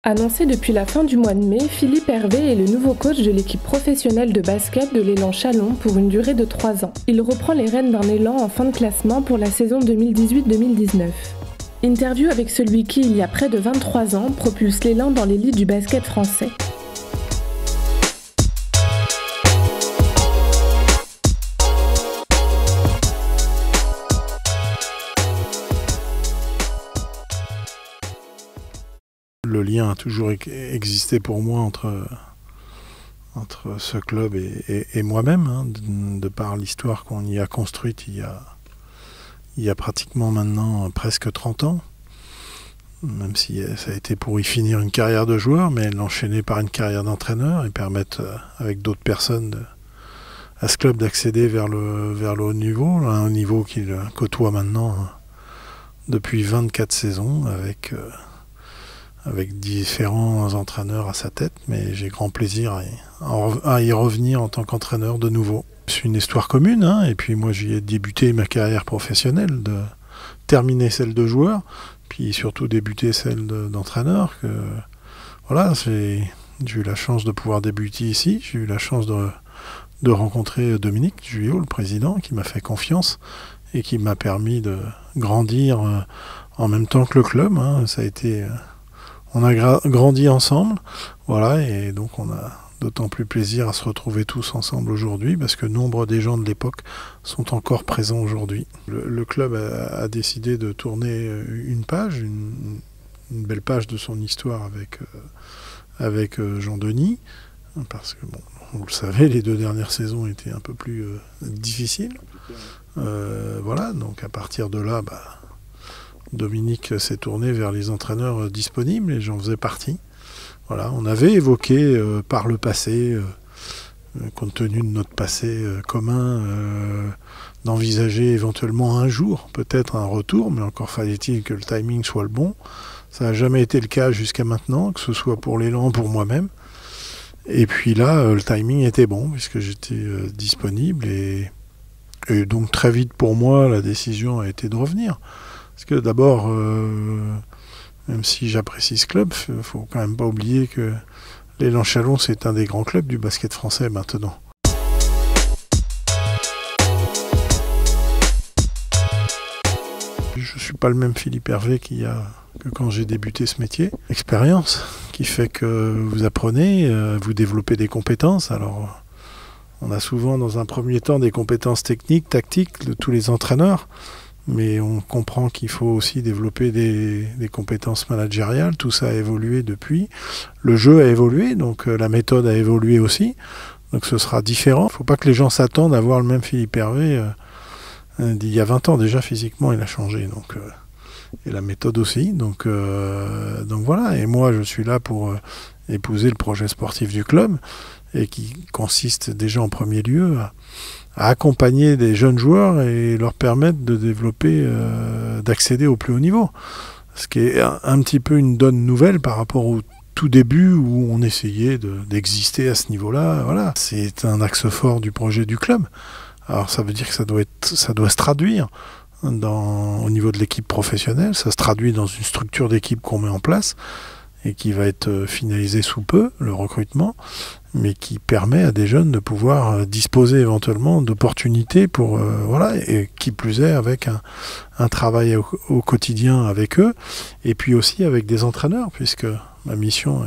Annoncé depuis la fin du mois de mai, Philippe Hervé est le nouveau coach de l'équipe professionnelle de basket de l'Élan Chalon pour une durée de 3 ans. Il reprend les rênes d'un Élan en fin de classement pour la saison 2018-2019. Interview avec celui qui, il y a près de 23 ans, propulse l'Élan dans l'élite du basket français. Le lien a toujours existé pour moi entre ce club et moi-même, hein, de par l'histoire qu'on y a construite il y a pratiquement maintenant presque 30 ans. Même si ça a été pour y finir une carrière de joueur, mais l'enchaîner par une carrière d'entraîneur et permettre avec d'autres personnes à ce club d'accéder vers le haut niveau, un haut niveau qu'il côtoie maintenant depuis 24 saisons avec différents entraîneurs à sa tête, mais j'ai grand plaisir à y revenir en tant qu'entraîneur de nouveau. C'est une histoire commune, hein, et puis moi j'ai débuté ma carrière professionnelle, de terminer celle de joueur, puis surtout débuter celle d'entraîneur. Voilà, j'ai eu la chance de pouvoir débuter ici, j'ai eu la chance de rencontrer Dominique Juillot, le président, qui m'a fait confiance et qui m'a permis de grandir en même temps que le club. Hein. Ça a été... On a grandi ensemble, voilà, et donc on a d'autant plus plaisir à se retrouver tous ensemble aujourd'hui, parce que nombre des gens de l'époque sont encore présents aujourd'hui. Le club a décidé de tourner une page, une belle page de son histoire avec Jean-Denis, parce que, bon, vous le savez, les 2 dernières saisons étaient un peu plus difficiles. Voilà, donc à partir de là, Dominique s'est tourné vers les entraîneurs disponibles et j'en faisais partie. Voilà, on avait évoqué par le passé, compte tenu de notre passé commun, d'envisager éventuellement un jour peut-être un retour, mais encore fallait-il que le timing soit le bon. Ça n'a jamais été le cas jusqu'à maintenant, que ce soit pour l'Élan ou pour moi-même. Et puis là, le timing était bon puisque j'étais disponible et donc très vite pour moi, la décision a été de revenir. Parce que d'abord, même si j'apprécie ce club, il ne faut quand même pas oublier que l'Élan Chalon, c'est un des grands clubs du basket français maintenant. Je ne suis pas le même Philippe Hervé que quand j'ai débuté ce métier. Expérience qui fait que vous apprenez, vous développez des compétences. Alors, on a souvent dans un premier temps des compétences techniques, tactiques de tous les entraîneurs. Mais on comprend qu'il faut aussi développer des compétences managériales. Tout ça a évolué depuis. Le jeu a évolué, donc la méthode a évolué aussi. Donc ce sera différent. Il ne faut pas que les gens s'attendent à voir le même Philippe Hervé d'il y a 20 ans. Déjà, physiquement, il a changé. Donc, et la méthode aussi. Donc voilà. Et moi, je suis là pour épouser le projet sportif du club, et qui consiste déjà en premier lieu à accompagner des jeunes joueurs et leur permettre de développer, d'accéder au plus haut niveau. Ce qui est un petit peu une donne nouvelle par rapport au tout début où on essayait d'exister à ce niveau-là. Voilà. C'est un axe fort du projet du club. Alors ça veut dire que ça doit se traduire au niveau de l'équipe professionnelle, ça se traduit dans une structure d'équipe qu'on met en place et qui va être finalisée sous peu, le recrutement, mais qui permet à des jeunes de pouvoir disposer éventuellement d'opportunités pour, voilà, et qui plus est avec un travail au quotidien avec eux, et puis aussi avec des entraîneurs, puisque ma mission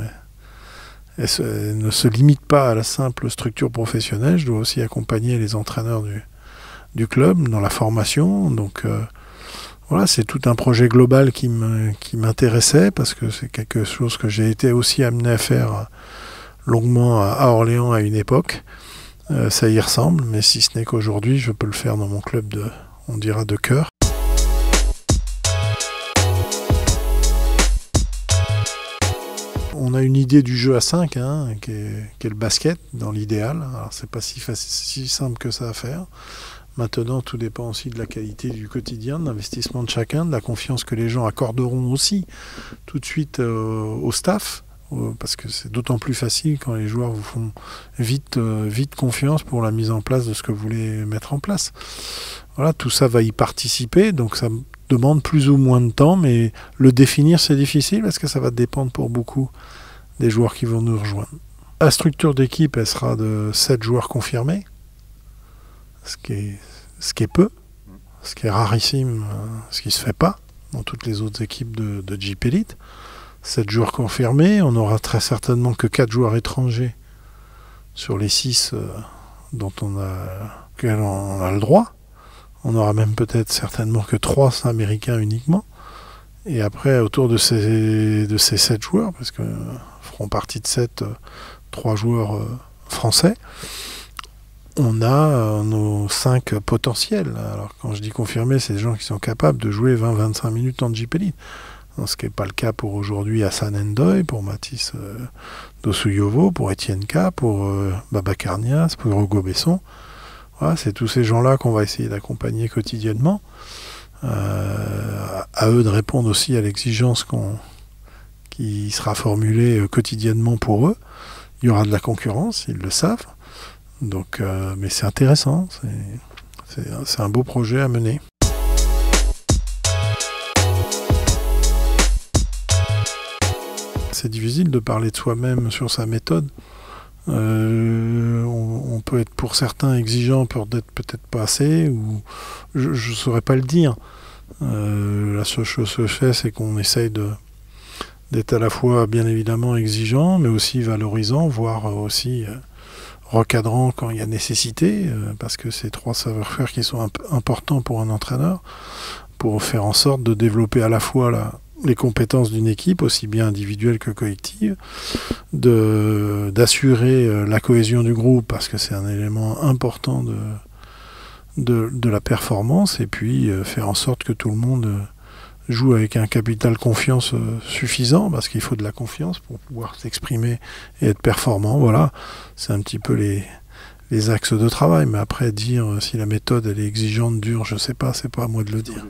ne se limite pas à la simple structure professionnelle, je dois aussi accompagner les entraîneurs du club dans la formation, donc voilà, c'est tout un projet global qui m'intéressait, parce que c'est quelque chose que j'ai été aussi amené à faire longuement à Orléans à une époque. Ça y ressemble, mais si ce n'est qu'aujourd'hui, je peux le faire dans mon club on dira de cœur. On a une idée du jeu à 5, hein, qui est le basket, dans l'idéal. Alors c'est pas si simple que ça à faire. Maintenant, tout dépend aussi de la qualité du quotidien, de l'investissement de chacun, de la confiance que les gens accorderont aussi tout de suite au staff, parce que c'est d'autant plus facile quand les joueurs vous font vite confiance pour la mise en place de ce que vous voulez mettre en place. Voilà, tout ça va y participer, donc ça demande plus ou moins de temps, mais le définir c'est difficile parce que ça va dépendre pour beaucoup des joueurs qui vont nous rejoindre. La structure d'équipe, elle sera de 7 joueurs confirmés, ce qui est peu, ce qui est rarissime, ce qui ne se fait pas dans toutes les autres équipes de Jeep Elite. 7 joueurs confirmés, on n'aura très certainement que 4 joueurs étrangers sur les 6 dont on a le droit. On aura même peut-être certainement que 3 américains uniquement. Et après, autour de ces 7 joueurs, parce que feront partie de 7, 3 joueurs français, on a nos 5 potentiels. Alors quand je dis confirmés, c'est des gens qui sont capables de jouer 20-25 minutes en Jeep Elite. Ce qui n'est pas le cas pour aujourd'hui Hassan Ndoye, pour Mathis Dosuyovo, pour Etienne K, pour Baba Carnias, pour Hugo Besson. Voilà, c'est tous ces gens-là qu'on va essayer d'accompagner quotidiennement. À eux de répondre aussi à l'exigence qui sera formulée quotidiennement pour eux. Il y aura de la concurrence, ils le savent. Donc, mais c'est intéressant, c'est un beau projet à mener. C'est difficile de parler de soi-même sur sa méthode. On peut être pour certains exigeant, peut-être pas assez, ou je ne saurais pas le dire. La seule chose que je fais, c'est qu'on essaye d'être à la fois bien évidemment exigeant, mais aussi valorisant, voire aussi recadrant quand il y a nécessité, parce que c'est 3 savoir-faire qui sont importants pour un entraîneur, pour faire en sorte de développer à la fois les compétences d'une équipe, aussi bien individuelle que collective, d'assurer la cohésion du groupe, parce que c'est un élément important de la performance, et puis faire en sorte que tout le monde joue avec un capital confiance suffisant, parce qu'il faut de la confiance pour pouvoir s'exprimer et être performant. Voilà, c'est un petit peu les axes de travail, mais après dire si la méthode elle est exigeante, dure, je sais pas, c'est pas à moi de le dire.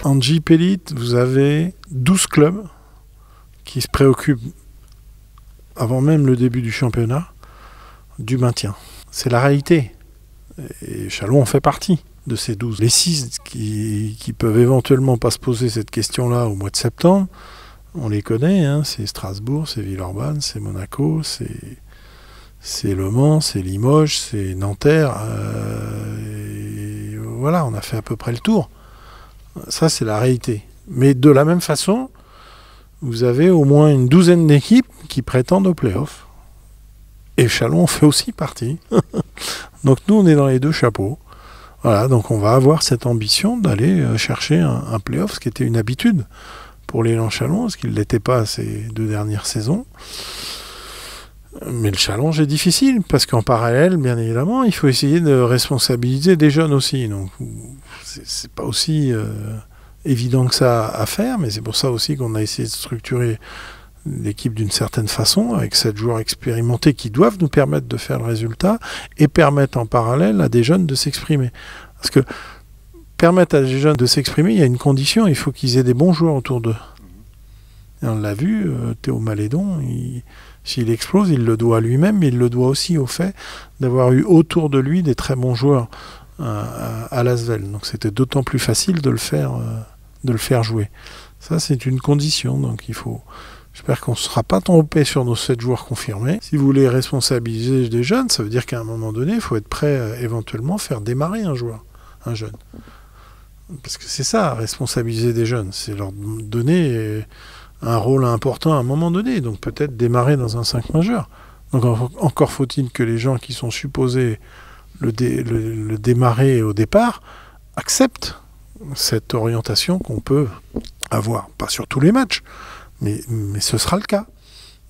En Jeep Elite, vous avez 12 clubs qui se préoccupent, avant même le début du championnat, du maintien. C'est la réalité. Et Châlons en fait partie de ces 12. Les 6 qui peuvent éventuellement pas se poser cette question-là au mois de septembre, on les connaît, hein, c'est Strasbourg, c'est Villeurbanne, c'est Monaco, c'est Le Mans, c'est Limoges, c'est Nanterre. Et voilà, on a fait à peu près le tour. Ça, c'est la réalité. Mais de la même façon, vous avez au moins une douzaine d'équipes qui prétendent aux playoffs. Et Châlons en fait aussi partie. Donc nous, on est dans les deux chapeaux. Voilà, donc on va avoir cette ambition d'aller chercher un playoff, ce qui était une habitude pour l'élan Châlons, ce qui ne l'était pas ces 2 dernières saisons. Mais le challenge est difficile, parce qu'en parallèle, bien évidemment, il faut essayer de responsabiliser des jeunes aussi. Donc, c'est pas aussi évident que ça à faire, mais c'est pour ça aussi qu'on a essayé de structurer l'équipe d'une certaine façon, avec 7 joueurs expérimentés qui doivent nous permettre de faire le résultat, et permettre en parallèle à des jeunes de s'exprimer. Parce que permettre à des jeunes de s'exprimer, il y a une condition, il faut qu'ils aient des bons joueurs autour d'eux. Et on l'a vu, Théo Malédon, s'il explose, il le doit à lui-même, mais il le doit aussi au fait d'avoir eu autour de lui des très bons joueurs à l'Asvel. Donc c'était d'autant plus facile de le faire jouer. Ça, c'est une condition. Donc il faut. J'espère qu'on ne sera pas trompé sur nos 7 joueurs confirmés. Si vous voulez responsabiliser des jeunes, ça veut dire qu'à un moment donné, il faut être prêt éventuellement faire démarrer un jeune. Parce que c'est ça, responsabiliser des jeunes, c'est leur donner un rôle important à un moment donné, donc peut-être démarrer dans un 5 majeur. Donc encore faut-il que les gens qui sont supposés le démarrer au départ acceptent cette orientation qu'on peut avoir. Pas sur tous les matchs, mais ce sera le cas.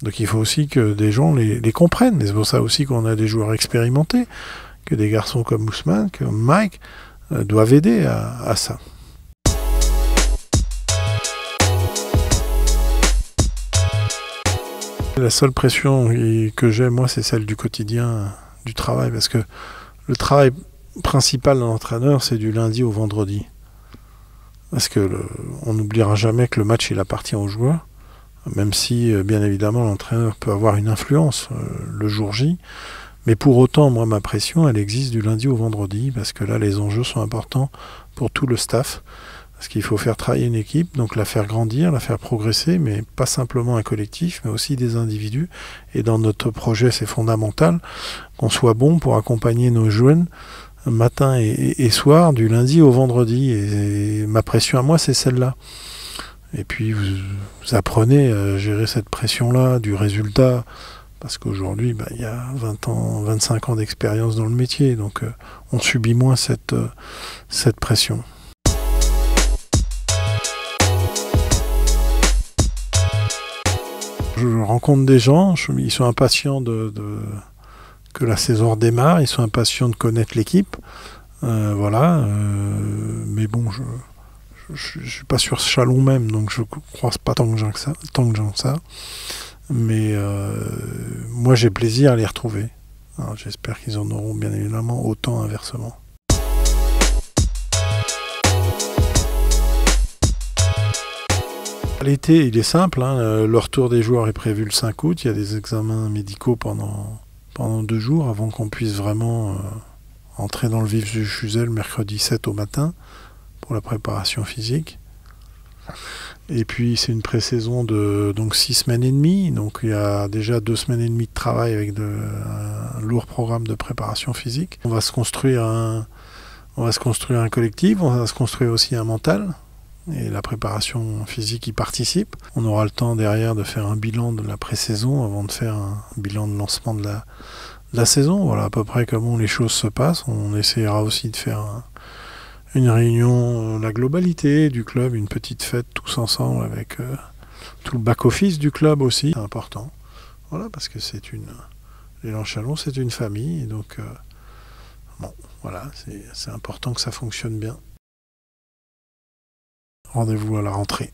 Donc il faut aussi que des gens les comprennent. Et c'est pour ça aussi qu'on a des joueurs expérimentés, que des garçons comme Ousmane, comme Mike, doivent aider à ça. La seule pression que j'ai, moi, c'est celle du quotidien, du travail, parce que le travail principal d'un entraîneur, c'est du lundi au vendredi. Parce que on n'oubliera jamais que le match, il appartient aux joueurs, même si, bien évidemment, l'entraîneur peut avoir une influence le jour J, Mais pour autant, moi, ma pression, elle existe du lundi au vendredi, parce que là, les enjeux sont importants pour tout le staff. Parce qu'il faut faire travailler une équipe, donc la faire grandir, la faire progresser, mais pas simplement un collectif, mais aussi des individus. Et dans notre projet, c'est fondamental qu'on soit bon pour accompagner nos jeunes matin et soir, du lundi au vendredi. Et ma pression à moi, c'est celle-là. Et puis, vous apprenez à gérer cette pression-là, du résultat, parce qu'aujourd'hui, il y a 20 ans, 25 ans d'expérience dans le métier, donc on subit moins cette pression. Je rencontre des gens, ils sont impatients que la saison redémarre, ils sont impatients de connaître l'équipe. Mais bon, je ne suis pas sur Chalon même, donc je ne croise pas tant que ça. Mais moi, j'ai plaisir à les retrouver. Alors, j'espère qu'ils en auront bien évidemment autant inversement. L'été, il est simple, hein. Le retour des joueurs est prévu le 5 août. Il y a des examens médicaux pendant 2 jours avant qu'on puisse vraiment entrer dans le vif du sujet le mercredi 7 au matin pour la préparation physique. Et puis c'est une pré-saison de 6 semaines et demie. Donc il y a déjà 2 semaines et demie de travail avec un lourd programme de préparation physique. On va se construire un collectif, on va se construire aussi un mental. Et la préparation physique y participe. On aura le temps derrière de faire un bilan de la pré-saison avant de faire un bilan de lancement de la saison. Voilà à peu près comment les choses se passent. On essaiera aussi de faire une réunion, la globalité du club, une petite fête tous ensemble avec tout le back-office du club aussi. C'est important. Voilà, parce que l'élan Chalon, c'est une famille. Et donc, c'est important que ça fonctionne bien. Rendez-vous à la rentrée.